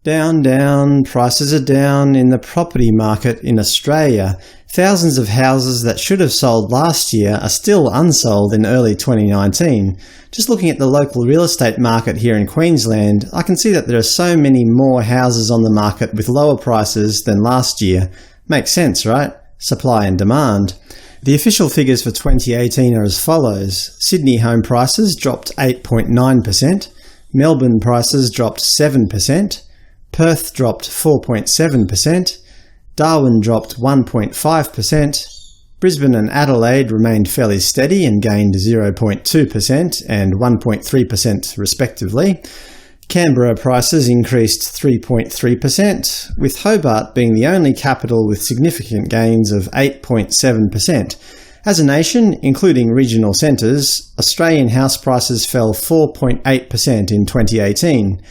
Down, down, prices are down in the property market in Australia. Thousands of houses that should have sold last year are still unsold in early 2019. Just looking at the local real estate market here in Queensland, I can see that there are so many more houses on the market with lower prices than last year. Makes sense, right? Supply and demand. The official figures for 2018 are as follows. Sydney home prices dropped 8.9%, Melbourne prices dropped 7%, Perth dropped 4.7%, Darwin dropped 1.5%, Brisbane and Adelaide remained fairly steady and gained 0.2% and 1.3% respectively. Canberra prices increased 3.3%, with Hobart being the only capital with significant gains of 8.7%. As a nation, including regional centres, Australian house prices fell 4.8% in 2018.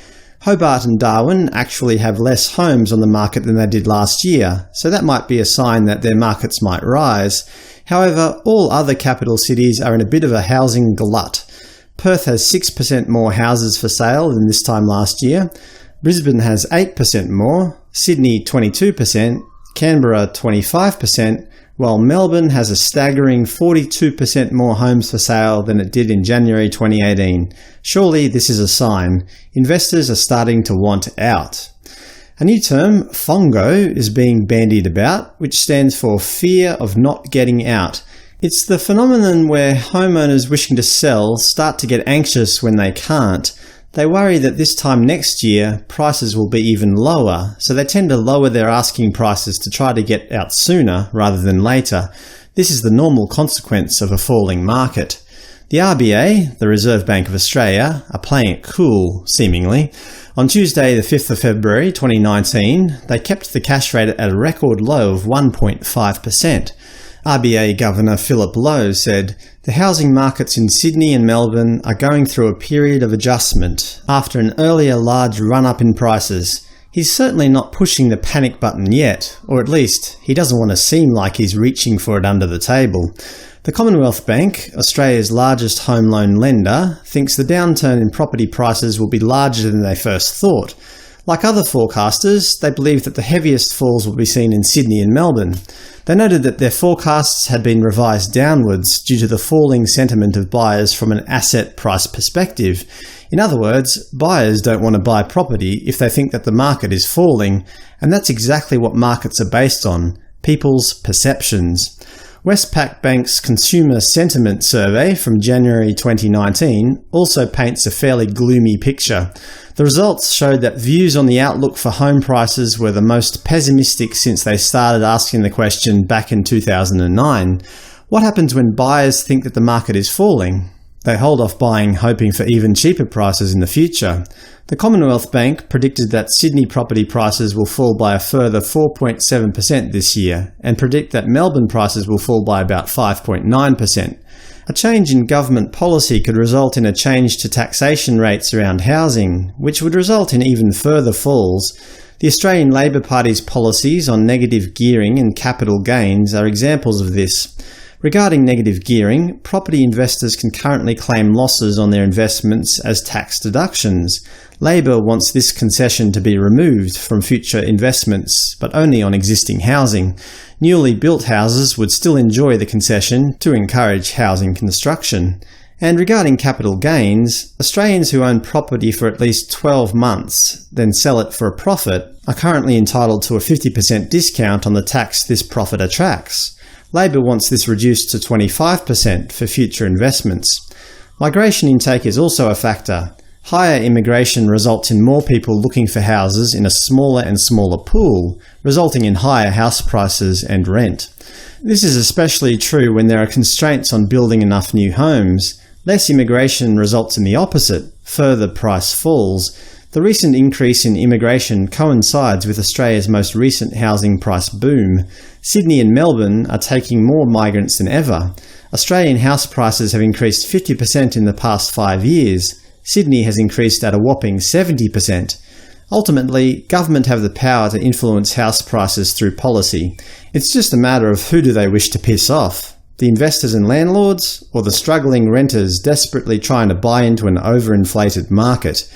Hobart and Darwin actually have less homes on the market than they did last year, so that might be a sign that their markets might rise. However, all other capital cities are in a bit of a housing glut. Perth has 6% more houses for sale than this time last year, Brisbane has 8% more, Sydney 22%, Canberra 25%, while Melbourne has a staggering 42% more homes for sale than it did in January 2018. Surely this is a sign. Investors are starting to want out. A new term, FONGO, is being bandied about, which stands for fear of not getting out. It's the phenomenon where homeowners wishing to sell start to get anxious when they can't. They worry that this time next year, prices will be even lower, so they tend to lower their asking prices to try to get out sooner rather than later. This is the normal consequence of a falling market. The RBA, the Reserve Bank of Australia, are playing it cool, seemingly. On Tuesday, the 5th of February 2019, they kept the cash rate at a record low of 1.5%. RBA Governor Philip Lowe said, "The housing markets in Sydney and Melbourne are going through a period of adjustment after an earlier large run-up in prices." He's certainly not pushing the panic button yet, or at least he doesn't want to seem like he's reaching for it under the table. The Commonwealth Bank, Australia's largest home loan lender, thinks the downturn in property prices will be larger than they first thought. Like other forecasters, they believe that the heaviest falls will be seen in Sydney and Melbourne. They noted that their forecasts had been revised downwards due to the falling sentiment of buyers from an asset price perspective. In other words, buyers don't want to buy property if they think that the market is falling, and that's exactly what markets are based on, people's perceptions. Westpac Bank's Consumer Sentiment Survey from January 2019 also paints a fairly gloomy picture. The results showed that views on the outlook for home prices were the most pessimistic since they started asking the question back in 2009. What happens when buyers think that the market is falling? They hold off buying, hoping for even cheaper prices in the future. The Commonwealth Bank predicted that Sydney property prices will fall by a further 4.7% this year, and predict that Melbourne prices will fall by about 5.9%. A change in government policy could result in a change to taxation rates around housing, which would result in even further falls. The Australian Labor Party's policies on negative gearing and capital gains are examples of this. Regarding negative gearing, property investors can currently claim losses on their investments as tax deductions. Labor wants this concession to be removed from future investments, but only on existing housing. Newly built houses would still enjoy the concession to encourage housing construction. And regarding capital gains, Australians who own property for at least 12 months, then sell it for a profit, are currently entitled to a 50% discount on the tax this profit attracts. Labor wants this reduced to 25% for future investments. Migration intake is also a factor. Higher immigration results in more people looking for houses in a smaller and smaller pool, resulting in higher house prices and rent. This is especially true when there are constraints on building enough new homes. Less immigration results in the opposite, further price falls. The recent increase in immigration coincides with Australia's most recent housing price boom. Sydney and Melbourne are taking more migrants than ever. Australian house prices have increased 50% in the past 5 years. Sydney has increased at a whopping 70%. Ultimately, government have the power to influence house prices through policy. It's just a matter of who do they wish to piss off, the investors and landlords, or the struggling renters desperately trying to buy into an overinflated market.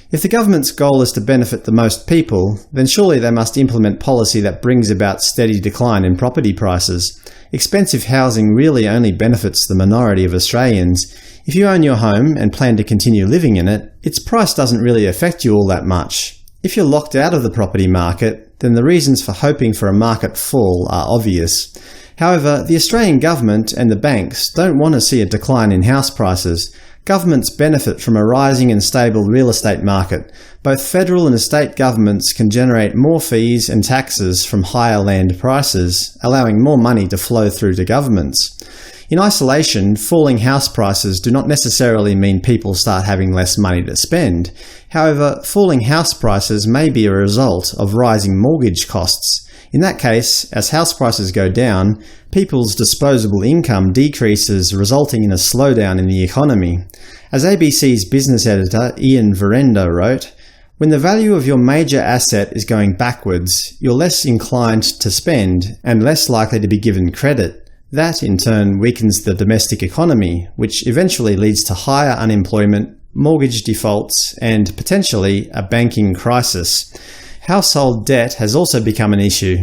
If the government's goal is to benefit the most people, then surely they must implement policy that brings about steady decline in property prices. Expensive housing really only benefits the minority of Australians. If you own your home and plan to continue living in it, its price doesn't really affect you all that much. If you're locked out of the property market, then the reasons for hoping for a market fall are obvious. However, the Australian government and the banks don't want to see a decline in house prices. Governments benefit from a rising and stable real estate market. Both federal and state governments can generate more fees and taxes from higher land prices, allowing more money to flow through to governments. In isolation, falling house prices do not necessarily mean people start having less money to spend. However, falling house prices may be a result of rising mortgage costs. In that case, as house prices go down, people's disposable income decreases, resulting in a slowdown in the economy. As ABC's business editor Ian Verenda wrote, "When the value of your major asset is going backwards, you're less inclined to spend and less likely to be given credit. That, in turn, weakens the domestic economy, which eventually leads to higher unemployment, mortgage defaults, and potentially a banking crisis." Household debt has also become an issue.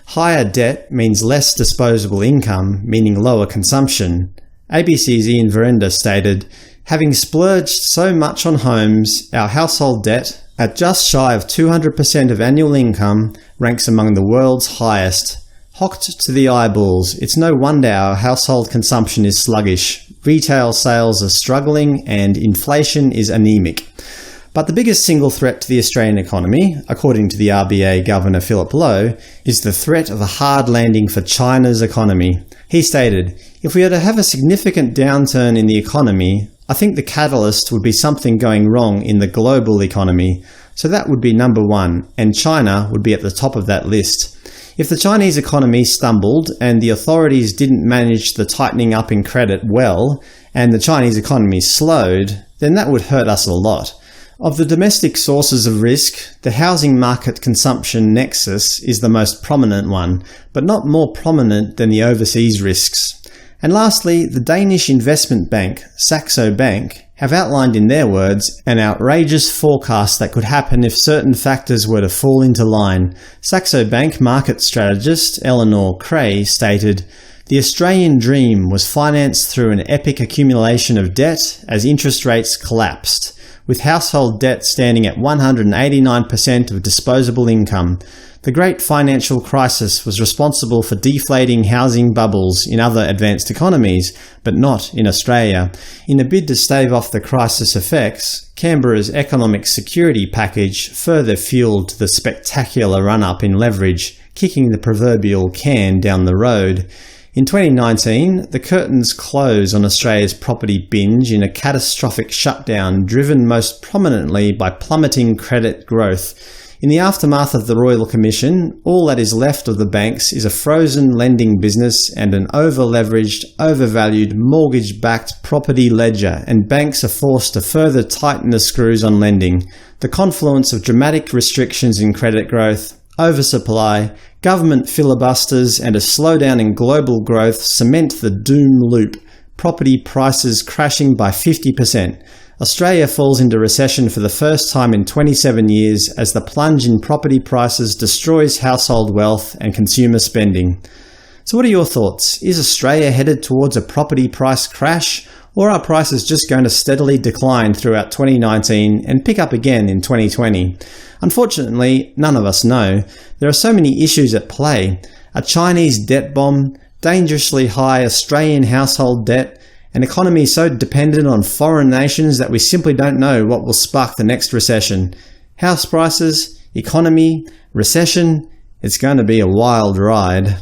Higher debt means less disposable income, meaning lower consumption. ABC's Ian Verenda stated, "Having splurged so much on homes, our household debt, at just shy of 200% of annual income, ranks among the world's highest. Hocked to the eyeballs, it's no wonder our household consumption is sluggish, retail sales are struggling, and inflation is anemic." But the biggest single threat to the Australian economy, according to the RBA Governor Philip Lowe, is the threat of a hard landing for China's economy. He stated, "If we are to have a significant downturn in the economy, I think the catalyst would be something going wrong in the global economy. So that would be number one, and China would be at the top of that list. If the Chinese economy stumbled and the authorities didn't manage the tightening up in credit well, and the Chinese economy slowed, then that would hurt us a lot. Of the domestic sources of risk, the housing market consumption nexus is the most prominent one, but not more prominent than the overseas risks. And lastly, the Danish investment bank, Saxo Bank, have outlined in their words an outrageous forecast that could happen if certain factors were to fall into line. Saxo Bank market strategist Eleanor Cray stated, "The Australian dream was financed through an epic accumulation of debt as interest rates collapsed, with household debt standing at 189% of disposable income. The great financial crisis was responsible for deflating housing bubbles in other advanced economies, but not in Australia. In a bid to stave off the crisis effects, Canberra's economic security package further fueled the spectacular run-up in leverage, kicking the proverbial can down the road. In 2019, the curtains close on Australia's property binge in a catastrophic shutdown driven most prominently by plummeting credit growth. In the aftermath of the Royal Commission, all that is left of the banks is a frozen lending business and an over-leveraged, overvalued, mortgage-backed property ledger, and banks are forced to further tighten the screws on lending. The confluence of dramatic restrictions in credit growth, oversupply, government filibusters, and a slowdown in global growth cement the doom loop, property prices crashing by 50%. Australia falls into recession for the first time in 27 years as the plunge in property prices destroys household wealth and consumer spending. So what are your thoughts? Is Australia headed towards a property price crash, or are prices just going to steadily decline throughout 2019 and pick up again in 2020? Unfortunately, none of us know. There are so many issues at play. A Chinese debt bomb, dangerously high Australian household debt, an economy so dependent on foreign nations that we simply don't know what will spark the next recession. House prices, economy, recession, it's going to be a wild ride.